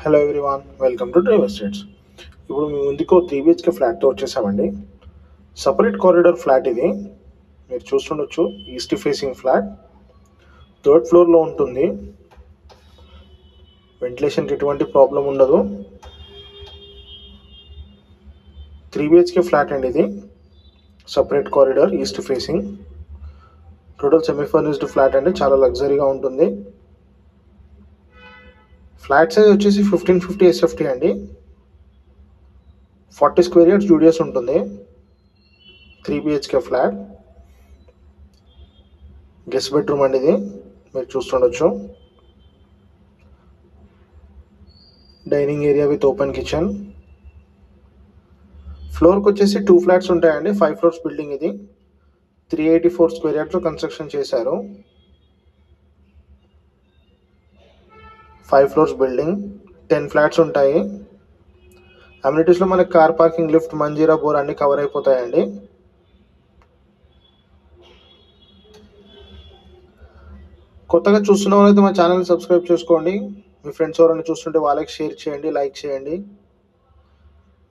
Hello everyone, welcome to dream estates. ఇప్పుడు మీ ముందుకు 3 BHK ఫ్లాట్తో వచ్చేసామండి. సపరేట్ కారిడార్ ఫ్లాట్ ఇది. మీరు చూస్తుండొచ్చు, ఈస్ట్ ఫేసింగ్ ఫ్లాట్, థర్డ్ ఫ్లోర్లో ఉంటుంది. వెంటిలేషన్కి ఎటువంటి ప్రాబ్లం ఉండదు. 3 BHK ఫ్లాట్ అండి ఇది. Separate corridor, east facing, total semi furnished flat అండి. చాలా లగ్జరీగా ఉంటుంది. ఫ్లాట్ సైజ్ వచ్చేసి 1550 SFT అండి. 40 స్క్వేర్ యార్డ్స్ యూడిఎస్ ఉంటుంది. 3 BHK ఫ్లాట్, గెస్ట్ బెడ్రూమ్ అండి ఇది. మీరు చూస్తుండొచ్చు. Dining area with open kitchen. ఫ్లోర్కి వచ్చేసి 2 ఫ్లాట్స్ ఉంటాయండి. 5 ఫ్లోర్స్ బిల్డింగ్ ఇది. 384 స్క్వేర్ యార్డ్స్లో కన్స్ట్రక్షన్ చేశారు. 5 ఫ్లోర్స్ బిల్డింగ్, 10 ఫ్లాట్స్ ఉంటాయి. అమ్యూనిటీస్లో మనకి car parking, lift, Manjeera, bore అన్ని కవర్ అయిపోతాయండి. కొత్తగా చూస్తున్న వాళ్ళైతే మా ఛానల్ సబ్స్క్రైబ్ చేసుకోండి. మీ ఫ్రెండ్స్ ఎవరైనా చూస్తుంటే వాళ్ళకి షేర్ చేయండి, లైక్ చేయండి.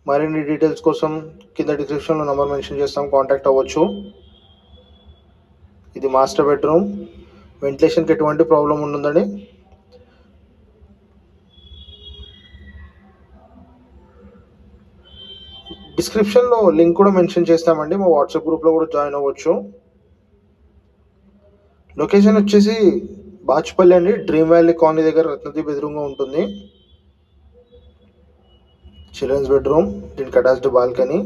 మరిన్ని డీటెయిల్స్ కోసం కింద డిస్క్రిప్షన్లో నెంబర్ మెన్షన్ చేస్తాం, కాంటాక్ట్ అవ్వచ్చు. ఇది మాస్టర్ బెడ్రూమ్. వెంటిలేషన్కి ఎటువంటి ప్రాబ్లం ఉండదండి. డిస్క్రిప్షన్లో లింక్ కూడా మెన్షన్ చేస్తామండి. మా వాట్సాప్ గ్రూప్లో కూడా జాయిన్ అవ్వచ్చు. లొకేషన్ వచ్చేసి బాచుపల్లి అండి, డ్రీమ్ వ్యాలీ కాలనీ దగ్గర రత్నదీప్ ఎదురుగా ఉంటుంది. చిల్డ్రన్స్ బెడ్రూమ్, దీనికి attached balcony.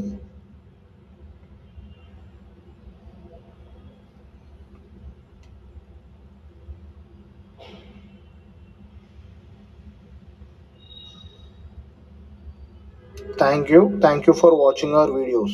Thank you for watching our videos.